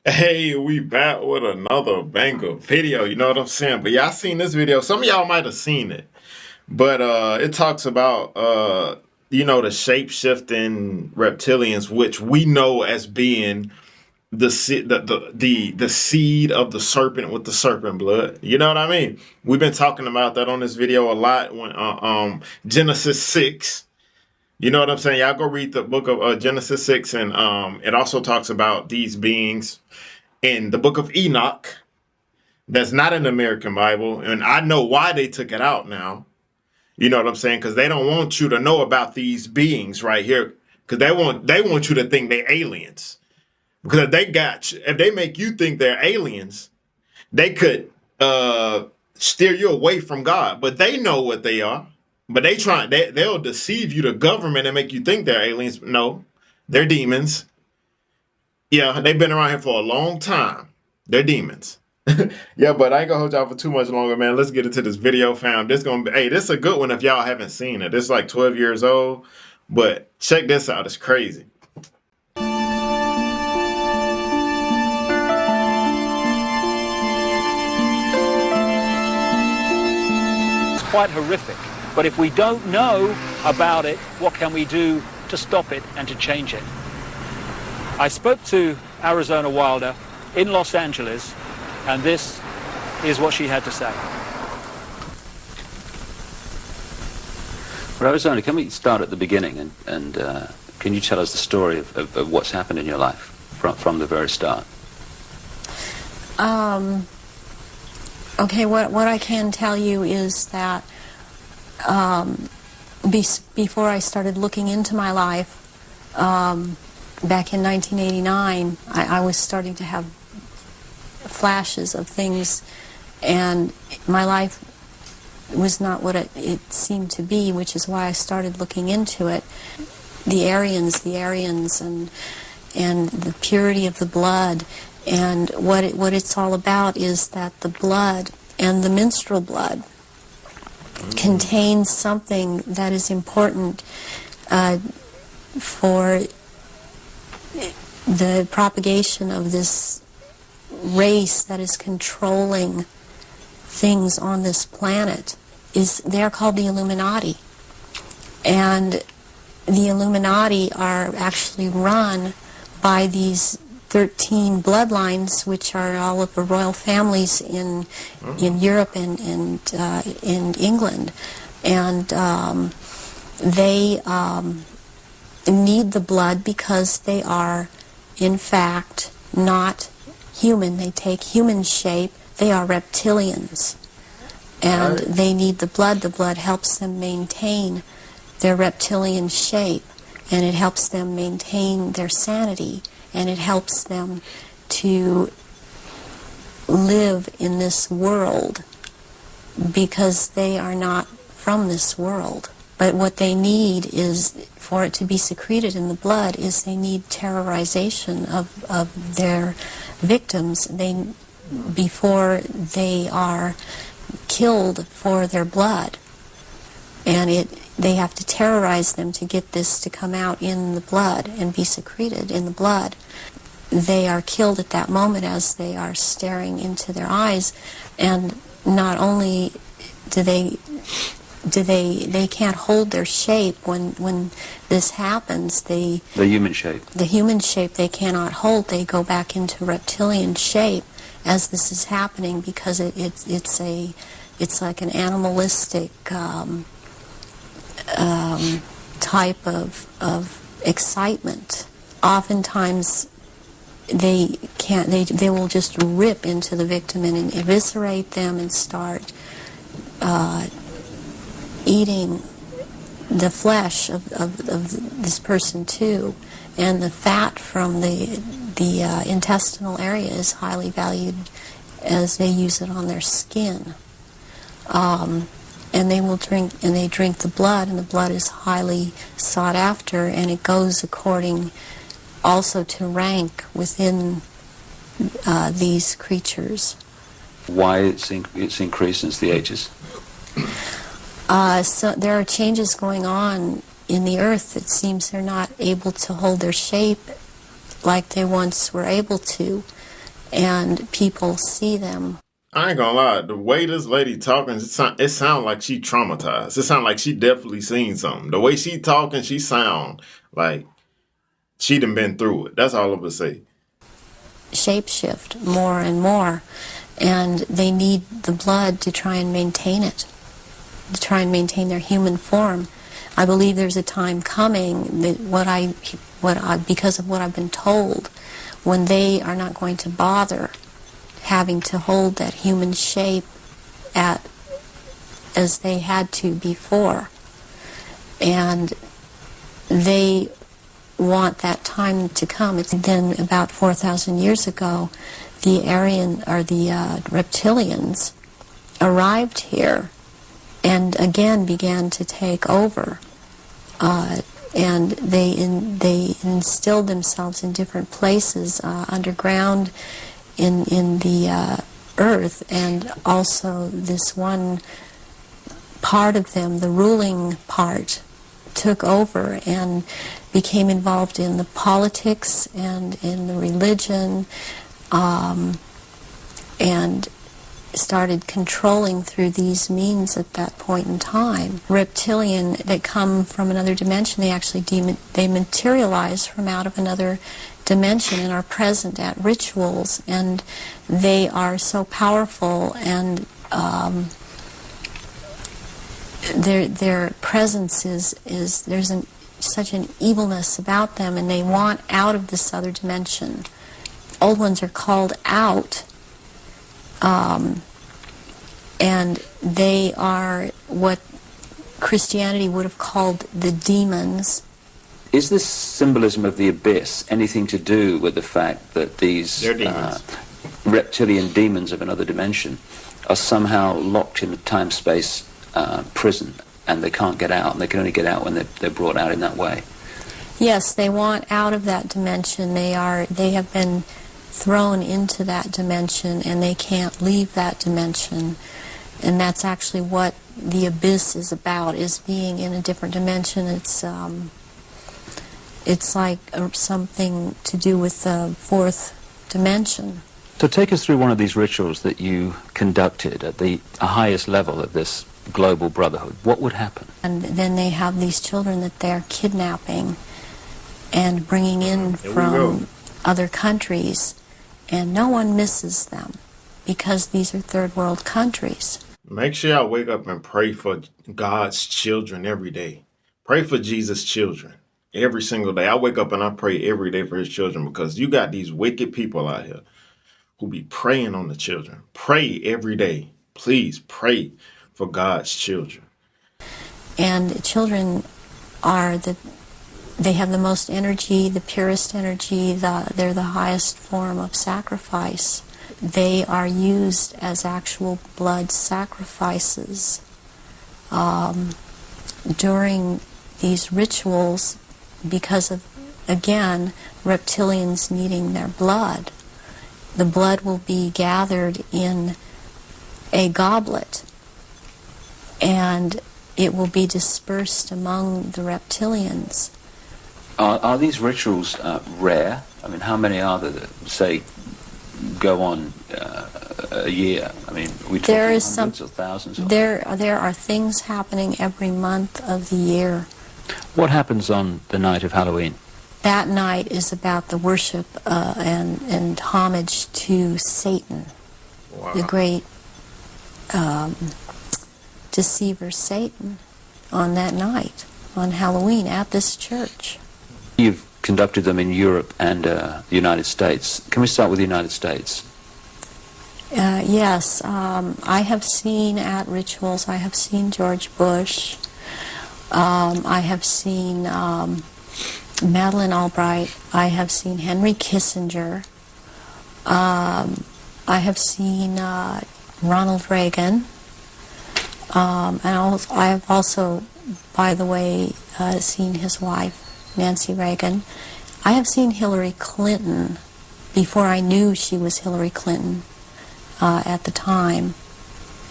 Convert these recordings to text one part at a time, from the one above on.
Hey, we back with another banger video, you know what I'm saying? But yeah, I seen this video. Some of y'all might have seen it. But it talks about the shape-shifting reptilians, which we know as being the seed of the serpent with the serpent blood. You know what I mean? We've been talking about that on this video a lot when Genesis 6. You know what I'm saying? Y'all go read the book of Genesis 6, and it also talks about these beings in the book of Enoch. That's not in the American Bible, and I know why they took it out now. You know what I'm saying? Because they don't want you to know about these beings right here. Because they want you to think they're aliens. Because if they make you think they're aliens, they could steer you away from God. But they know what they are. But they'll deceive you, the government, and make you think they're aliens. No, they're demons. Yeah, they've been around here for a long time. They're demons. Yeah, but I ain't gonna hold y'all for too much longer, man. Let's get into this video, fam. This is a good one if y'all haven't seen it. It's like 12 years old, but check this out. It's crazy. It's quite horrific. But if we don't know about it, what can we do to stop it and to change it? I spoke to Arizona Wilder in Los Angeles, and this is what she had to say. Well, Arizona, can we start at the beginning and can you tell us the story of what's happened in your life from the very start? Okay, what I can tell you is that before I started looking into my life, back in 1989, I was starting to have flashes of things, and my life was not what it seemed to be, which is why I started looking into it. The Aryans, and the purity of the blood, and what it's all about is that the blood and the menstrual blood contains something that is important for the propagation of this race that is controlling things on this planet. They're called the Illuminati, and the Illuminati are actually run by these 13 bloodlines, which are all of the royal families in Europe and in England, and they need the blood because they are, in fact, not human. They take human shape. They are reptilians, and they need the blood. The blood helps them maintain their reptilian shape, and it helps them maintain their sanity, and it helps them to live in this world because they are not from this world. But what they need is, for it to be secreted in the blood, is they need terrorization of their victims before they are killed for their blood. And they have to terrorize them to get this to come out in the blood and be secreted in the blood. They are killed at that moment as they are staring into their eyes, and not only do they can't hold their shape when this happens. The human shape. The human shape they cannot hold. They go back into reptilian shape as this is happening, because it's like an animalistic type of excitement. Oftentimes they will just rip into the victim and eviscerate them and start eating the flesh of this person too, and the fat from the intestinal area is highly valued, as they use it on their skin. And they drink the blood, and the blood is highly sought after, and it goes according also to rank within these creatures. Why it's increased since the ages? So there are changes going on in the earth. It seems they're not able to hold their shape like they once were able to. and people see them. I ain't gonna lie, the way this lady talking, it sound like she traumatized. It sound like she definitely seen something. The way she talking, she sound like she done been through it. That's all I'm gonna say. Shapeshift more and more, and they need the blood to try and maintain it, to try and maintain their human form. I believe there's a time coming that because of what I've been told, when they are not going to bother having to hold that human shape as they had to before, and they want that time to come. It's then about 4,000 years ago, the reptilians arrived here and again began to take over. And they instilled themselves in different places underground in the earth, and also this one part of them, the ruling part, took over and became involved in the politics and in the religion, and started controlling through these means at that point in time. Reptilian that come from another dimension, they materialize from out of another dimension and are present at rituals, and they are so powerful, and their presence is there's such an evilness about them, and they want out of this other dimension. Old ones are called out, and they are what Christianity would have called the demons. Is this symbolism of the abyss anything to do with the fact that these reptilian demons of another dimension are somehow locked in a time-space prison, and they can't get out, and they can only get out when they're brought out in that way? Yes, they want out of that dimension. They have been thrown into that dimension, and they can't leave that dimension. And that's actually what the abyss is about, is being in a different dimension. It's like something to do with the fourth dimension. So take us through one of these rituals that you conducted at the highest level of this global brotherhood. What would happen? And then they have these children that they're kidnapping and bringing in from other countries, and no one misses them because these are third world countries. Make sure y'all wake up and pray for God's children every day. Pray for Jesus' children every single day. I wake up and I pray every day for his children, because you got these wicked people out here who be preying on the children. Pray every day. Please pray for God's children. And children they have the most energy, the purest energy, they're the highest form of sacrifice. They are used as actual blood sacrifices during these rituals because of, again, reptilians needing their blood. The blood will be gathered in a goblet, and it will be dispersed among the reptilians. Are these rituals rare? I mean, how many are there that, say, go on a year? I mean, we talking hundreds or thousands? There are things happening every month of the year. What happens on the night of Halloween? That night is about the worship and homage to Satan, the great deceiver Satan, on that night, on Halloween, at this church. You've conducted them in Europe and the United States. Can we start with the United States? Yes, I have seen at rituals, I have seen George Bush, I have seen Madeleine Albright, I have seen Henry Kissinger, I have seen Ronald Reagan, and I have also, by the way, seen his wife, Nancy Reagan. I have seen Hillary Clinton before I knew she was Hillary Clinton at the time.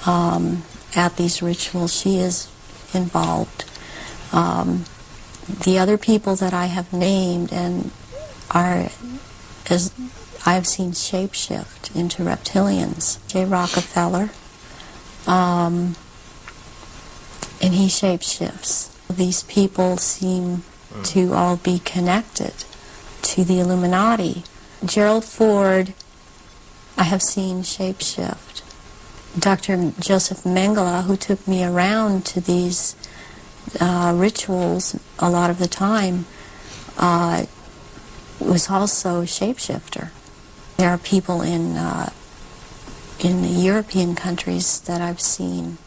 At these rituals, she is involved. The other people that I have named and are as I've seen shapeshift into reptilians. J. Rockefeller, and he shapeshifts. These people seem to all be connected to the Illuminati. Gerald Ford, I have seen shapeshift. Dr. Joseph Mengele, who took me around to these rituals a lot of the time, was also a shapeshifter. There are people in the European countries that I've seen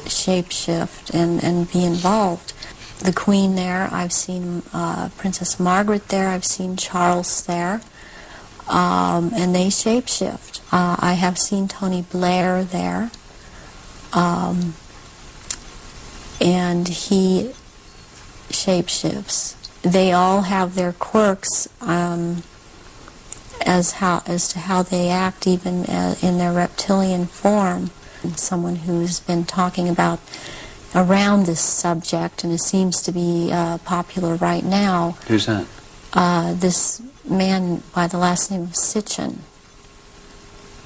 shapeshift and be involved. The Queen there, I've seen Princess Margaret there, I've seen Charles there, and they shapeshift. I have seen Tony Blair there, and he shapeshifts. They all have their quirks as to how they act, even in their reptilian form. Someone who's been talking about around this subject, and it seems to be popular right now. Who's that? This man by the last name of Sitchin.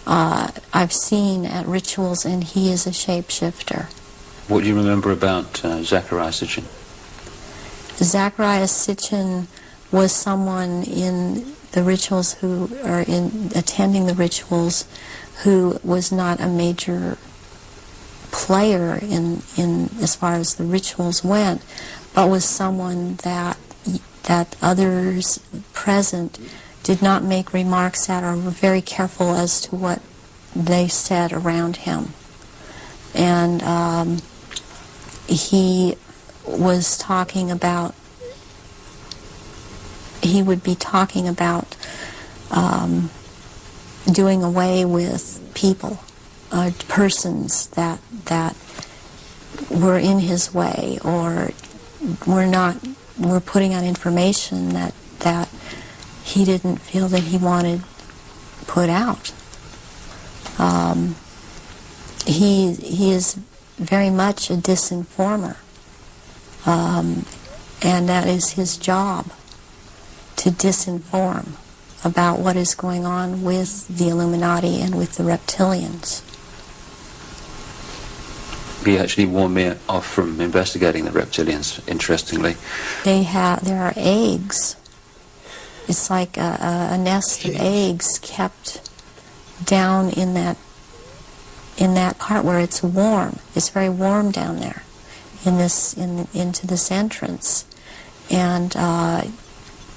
I've seen at rituals, and he is a shapeshifter. What do you remember about Zecharia Sitchin? Zecharia Sitchin was someone in the rituals or in attending the rituals, who was not a major player in as far as the rituals went, but was someone that others present did not make remarks at, or were very careful as to what they said around him. And he was talking about, he would be talking about doing away with people, persons that were in his way, or were putting out information that he didn't feel that he wanted put out. He is very much a disinformer, and that is his job, to disinform about what is going on with the Illuminati and with the reptilians. He actually warned me off from investigating the reptilians, interestingly. There are eggs. It's like a nest of eggs kept down in that part where it's warm. It's very warm down there into this entrance. And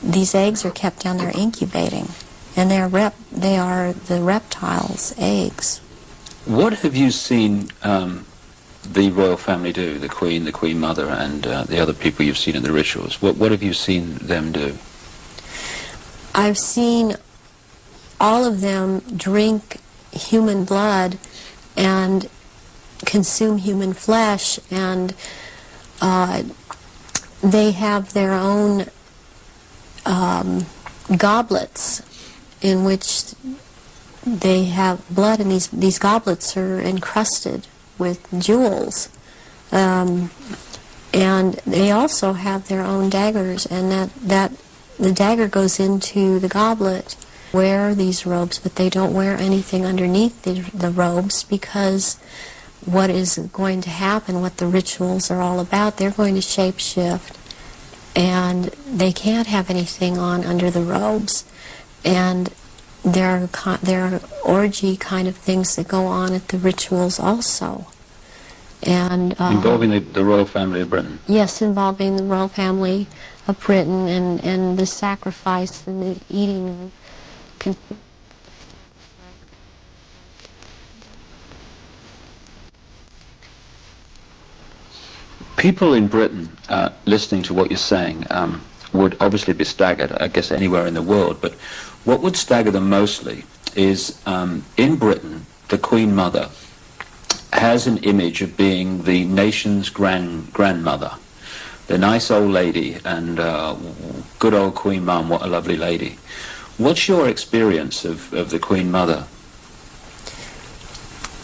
these eggs are kept down there incubating, and they are the reptiles' eggs. What have you seen the royal family do, the Queen Mother, and the other people you've seen in the rituals? What have you seen them do? I've seen all of them drink human blood and consume human flesh, and they have their own goblets in which they have blood, and these goblets are encrusted with jewels, and they also have their own daggers, and that the dagger goes into the goblet. Wear these robes, but they don't wear anything underneath the robes, because what is going to happen, what the rituals are all about, they're going to shapeshift, and they can't have anything on under the robes. And there are orgy kind of things that go on at the rituals also. And involving the royal family of Britain? Yes, involving the royal family of Britain, and the sacrifice and the eating. People in Britain, listening to what you're saying, would obviously be staggered, I guess anywhere in the world, but what would stagger them mostly is, in Britain, the Queen Mother has an image of being the nation's grandmother. The nice old lady, and good old Queen Mum, what a lovely lady. What's your experience of the Queen Mother?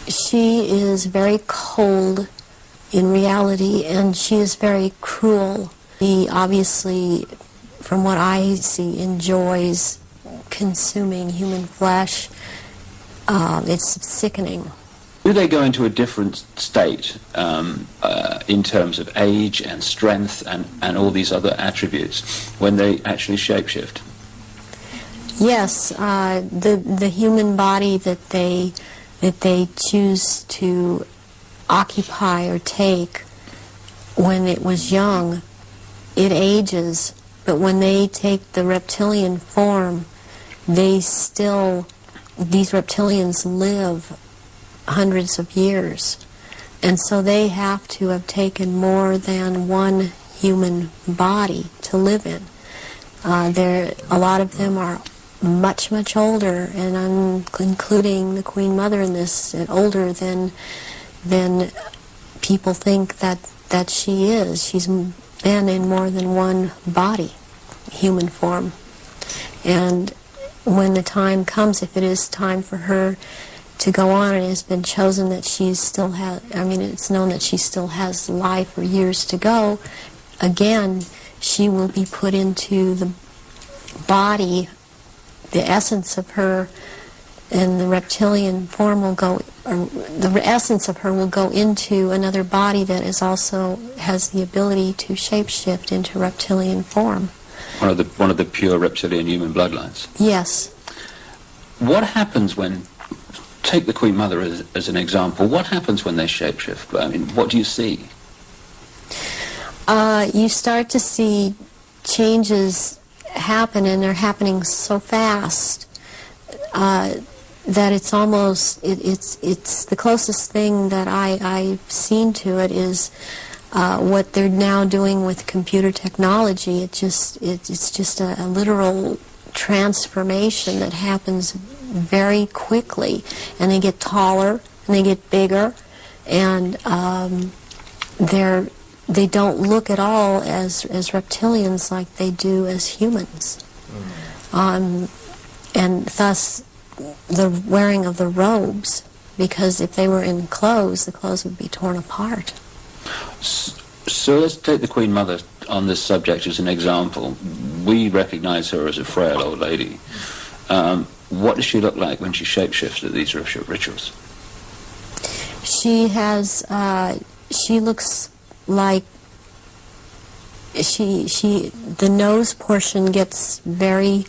She is very cold in reality, and she is very cruel. She obviously from what I see, enjoys consuming human flesh. It's sickening. Do they go into a different state in terms of age and strength and all these other attributes when they actually shapeshift? Yes, the human body that they choose to occupy or take when it was young, it ages, but when they take the reptilian form, these reptilians live hundreds of years, and so they have to have taken more than one human body to live in. A lot of them are much, much older, and I'm including the Queen Mother in this, older than people think that she is. She's been in more than one body, human form. And when the time comes, if it is time for her to go on, and it has been chosen that she still has, it's known that she still has life or years to go, again, she will be put into the body, the essence of her, and the reptilian form will go, or the essence of her will go into another body that is also has the ability to shapeshift into reptilian form. One of the pure reptilian human bloodlines. Yes. What happens when, take the Queen Mother as an example, what happens when they shapeshift? I mean, what do you see? You start to see changes happen, and they're happening so fast that it's almost, it's the closest thing that I've seen to it is what they're now doing with computer technology. It's just a literal transformation that happens very quickly, and they get taller and they get bigger, and they don't look at all as reptilians like they do as humans. And thus the wearing of the robes, because if they were in clothes, the clothes would be torn apart. So let's take the Queen Mother on this subject as an example. We recognize her as a frail old lady. What does she look like when she shapeshifts at these rituals? She has, she looks like, the nose portion gets very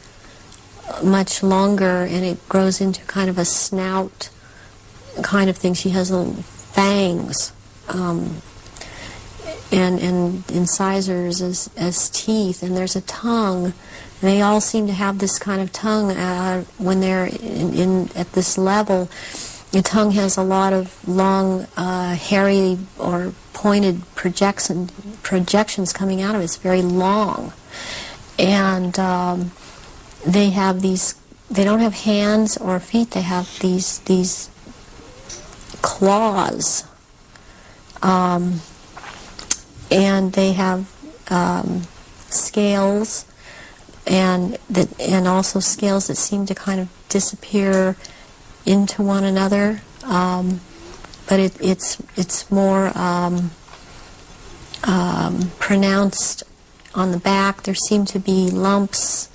much longer, and it grows into kind of a snout kind of thing. She has little fangs, and incisors as teeth, and there's a tongue. They all seem to have this kind of tongue when they're at this level. The tongue has a lot of long, hairy or pointed projections coming out of it. It's very long, and they have these. They don't have hands or feet. They have these claws, and they have scales, and also scales that seem to kind of disappear into one another, but it's more pronounced on the back. There seem to be lumps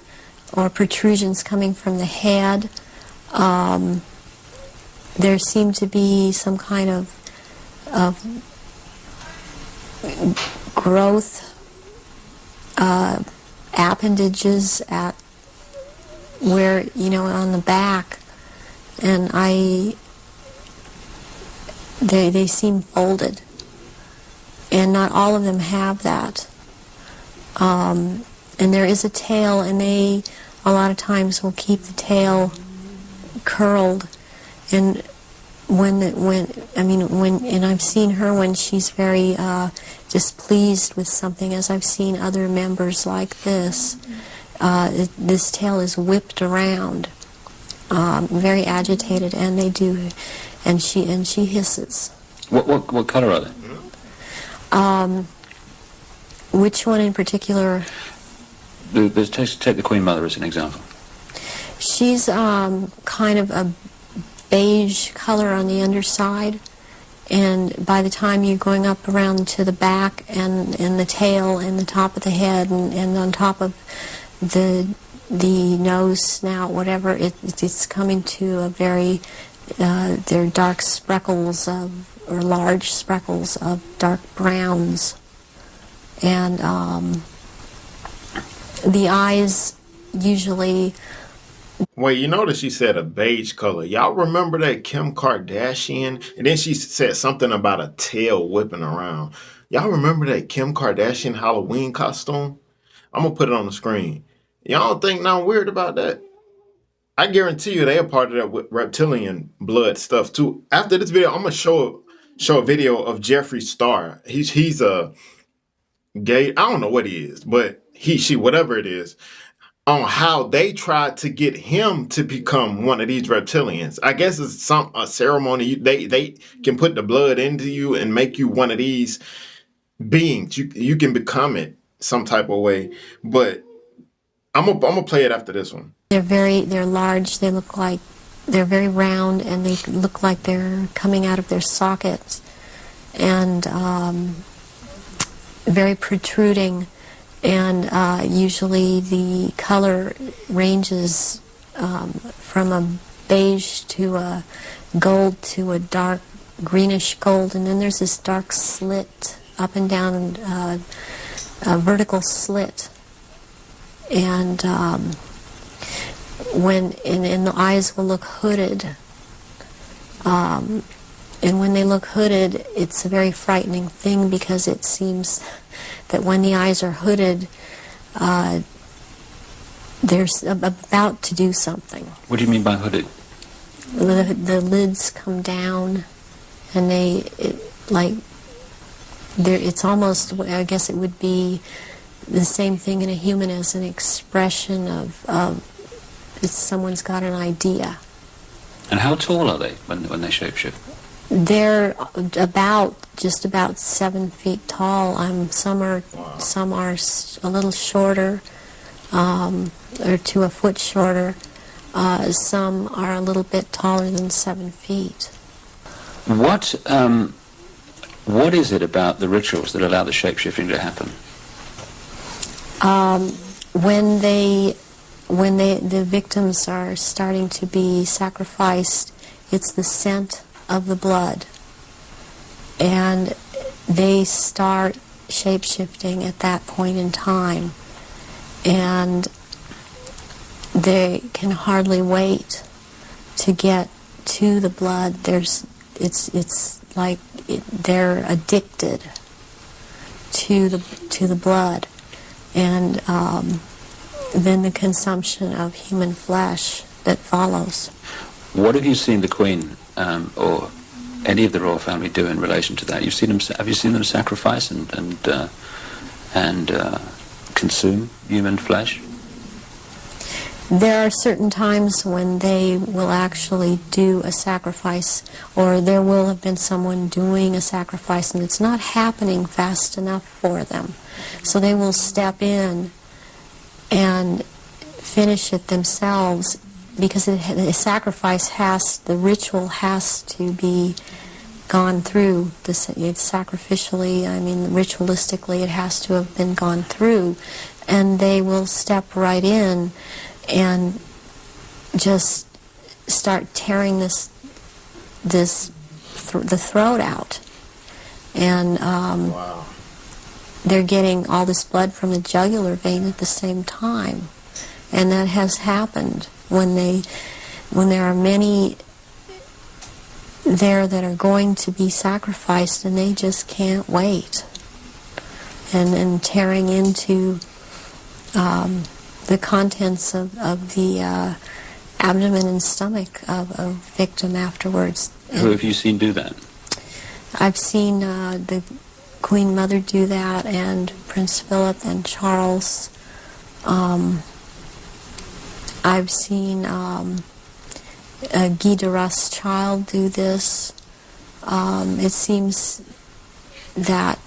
or protrusions coming from the head. There seem to be some kind of growth appendages at where, on the back, and they seem folded, and not all of them have that. And there is a tail, and they a lot of times will keep the tail curled, and and I've seen her when she's very displeased with something, as I've seen other members like this. This tail is whipped around, very agitated, and they do, and she hisses. What color are they? Which one in particular? Take the Queen Mother as an example. She's kind of a beige color on the underside, And by the time you're going up around to the back and the tail and the top of the head and on top of the nose, snout, whatever, it's coming to a very, they're dark speckles or large speckles of dark browns. And the eyes usually... Wait, you notice she said a beige color. Y'all remember that Kim Kardashian? And then she said something about a tail whipping around. Y'all remember that Kim Kardashian Halloween costume? I'm going to put it on the screen. Y'all don't think nothing weird about that? I guarantee you they are part of that reptilian blood stuff too. After this video, I'm going to show a video of Jeffree Star. He's a gay, I don't know what he is, but she, whatever it is, on how they tried to get him to become one of these reptilians. I guess it's a ceremony. They can put the blood into you and make you one of these beings. You can become it some type of way. But I'm gonna play it after this one. They're large. They look like they're very round, and they look like they're coming out of their sockets, and very protruding. And usually the color ranges from a beige to a gold to a dark greenish gold, and then there's this dark slit up and down, a vertical slit. And and the eyes will look hooded. And when they look hooded, it's a very frightening thing, because it seems that when the eyes are hooded, they're about to do something. What do you mean by hooded? The lids come down, and it's almost, I guess it would be the same thing in a human as an expression of someone's got an idea. And how tall are they when they shapeshift? They're just about 7 feet tall. Some are a little shorter, or to a foot shorter. Some are a little bit taller than 7 feet. What is it about the rituals that allow the shapeshifting to happen? When the victims are starting to be sacrificed, it's the scent of the blood, and they start shape-shifting at that point in time, and they can hardly wait to get to the blood. It's like they're addicted to the blood, and then the consumption of human flesh that follows. What have you seen the Queen or any of the royal family do in relation to that? Have you seen them sacrifice and consume human flesh? There are certain times when they will actually do a sacrifice, or there will have been someone doing a sacrifice, and it's not happening fast enough for them. So they will step in and finish it themselves, because the sacrifice the ritual has to be gone through. It's sacrificially, ritualistically, it has to have been gone through, and they will step right in and just start tearing the throat out, and wow. They're getting all this blood from the jugular vein at the same time, and that has happened when there are many there that are going to be sacrificed, and they just can't wait, and tearing into the contents of the abdomen and stomach of a victim afterwards. Who have you seen do that? I've seen the Queen Mother do that, and Prince Philip and Charles. I've seen Guy de Rothschild do this. It seems that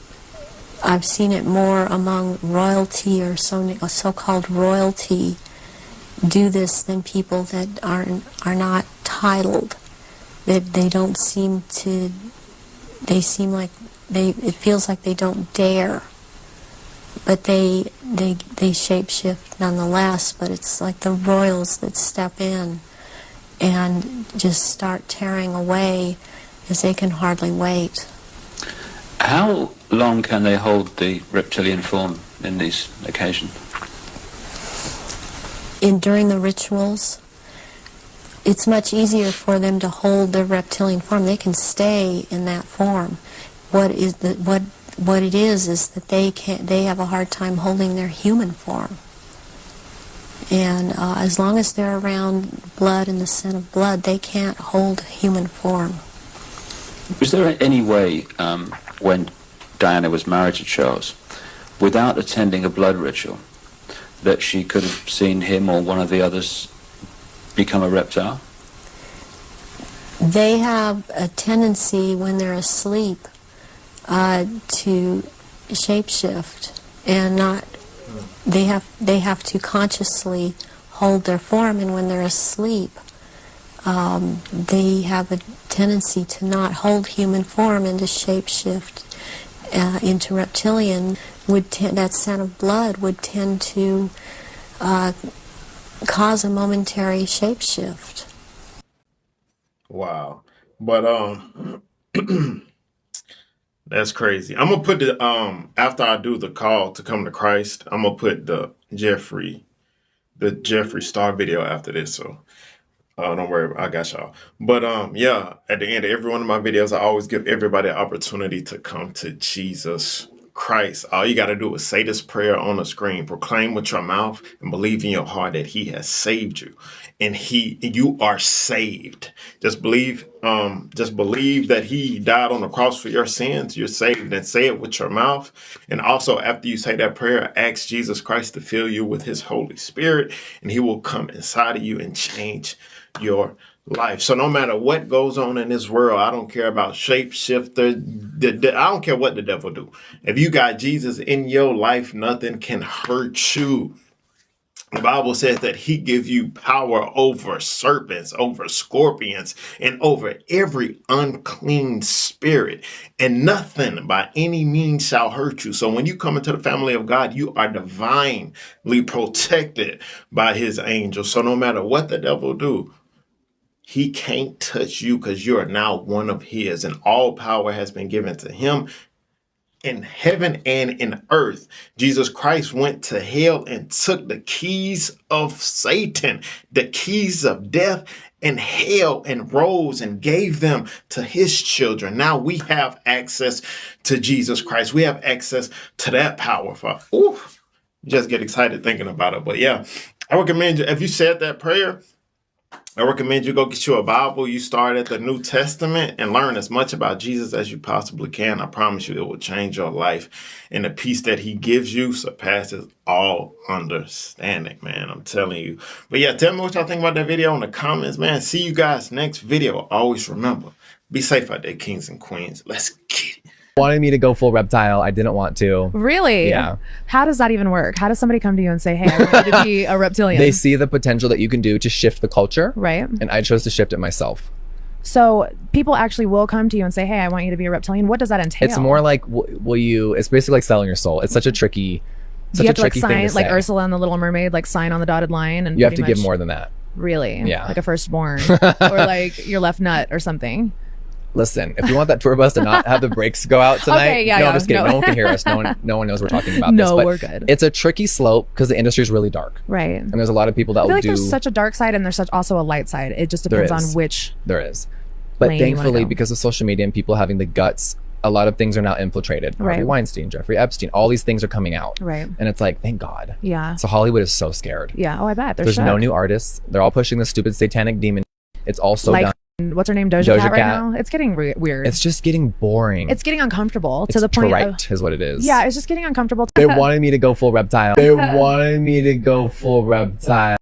I've seen it more among royalty, or so-called royalty, do this than people that are not titled. That they don't seem to they seem like it feels like they don't dare, but they shapeshift nonetheless. But it's like the royals that step in and just start tearing away as they can hardly wait. How long can they hold the reptilian form in these occasions? During the rituals, it's much easier for them to hold their reptilian form. They can stay in that form. What it is that they have a hard time holding their human form. And as long as they're around blood and the scent of blood, they can't hold human form. Was there any way, when Diana was married to Charles, without attending a blood ritual, that she could have seen him or one of the others become a reptile? They have a tendency when they're asleep to shapeshift, and they have to consciously hold their form, and when they're asleep they have a tendency to not hold human form and to shapeshift into reptilian. That scent of blood would tend to cause a momentary shapeshift. Wow. But that's crazy. I'm gonna put the after I do the call to come to Christ, I'm gonna put the Jeffree Star video after this. So don't worry, I got y'all. But yeah, at the end of every one of my videos, I always give everybody an opportunity to come to Jesus Christ. All you got to do is say this prayer on the screen, proclaim with your mouth and believe in your heart that he has saved you, and you are saved. Just believe that he died on the cross for your sins. You're saved, and say it with your mouth. And also, after you say that prayer, ask Jesus Christ to fill you with his Holy Spirit, and he will come inside of you and change your life. So no matter what goes on in this world, I don't care about shapeshifter. I don't care what the devil do. If you got Jesus in your life, nothing can hurt you. The Bible says that he gives you power over serpents, over scorpions, and over every unclean spirit, and nothing by any means shall hurt you. So when you come into the family of God, you are divinely protected by his angels. So no matter what the devil do, he can't touch you, because you are now one of his, and all power has been given to him in heaven and in earth. Jesus Christ went to hell and took the keys of Satan, the keys of death and hell, and rose and gave them to his children. Now we have access to Jesus Christ. We have access to that power. Just get excited thinking about it. But yeah, I recommend you, if you said that prayer, I recommend you go get you a Bible. You start at the New Testament and learn as much about Jesus as you possibly can. I promise you it will change your life. And the peace that he gives you surpasses all understanding, man. I'm telling you. But yeah, tell me what y'all think about that video in the comments, man. See you guys next video. Always remember, be safe out there, kings and queens. Let's get it. Wanted me to go full reptile. I didn't want to. Really? Yeah. How does that even work? How does somebody come to you and say, hey, I want you to be a reptilian? They see the potential that you can do to shift the culture. Right. And I chose to shift it myself. So people actually will come to you and say, hey, I want you to be a reptilian. What does that entail? It's more like, it's basically like selling your soul. It's such a tricky, Do you have to like thing sign, to like say. Ursula and the Little Mermaid, like sign on the dotted line? And You have to pretty give much- more than that. Really? Yeah. Like a firstborn or like your left nut or something. Listen, if you want that tour bus to not have the brakes go out tonight, Okay, yeah, no, yeah, I'm just kidding. no. No one can hear us. No one knows we're talking about this. No, But we're good. It's a tricky slope because the industry is really dark. Right. And there's a lot of people that I feel will like do. there's such a dark side and there's such also a light side. It just depends on is. which. There is. But lane you wanna thankfully, go. because of social media and people having the guts, a lot of things are now infiltrated. Harvey Right. Weinstein, Jeffrey Epstein, all these things are coming out. Right. And it's like, thank God. Yeah. So Hollywood is so scared. Yeah. Oh, I bet. There's no new artists. They're all pushing the stupid satanic demon. It's all so like, done. what's her name? Doja Cat right Cat. now? It's getting weird. It's just getting boring. It's getting uncomfortable It's to the point trite of. is what it is. Yeah, it's just getting uncomfortable. They wanted me to go full reptile. They wanted me to go full reptile.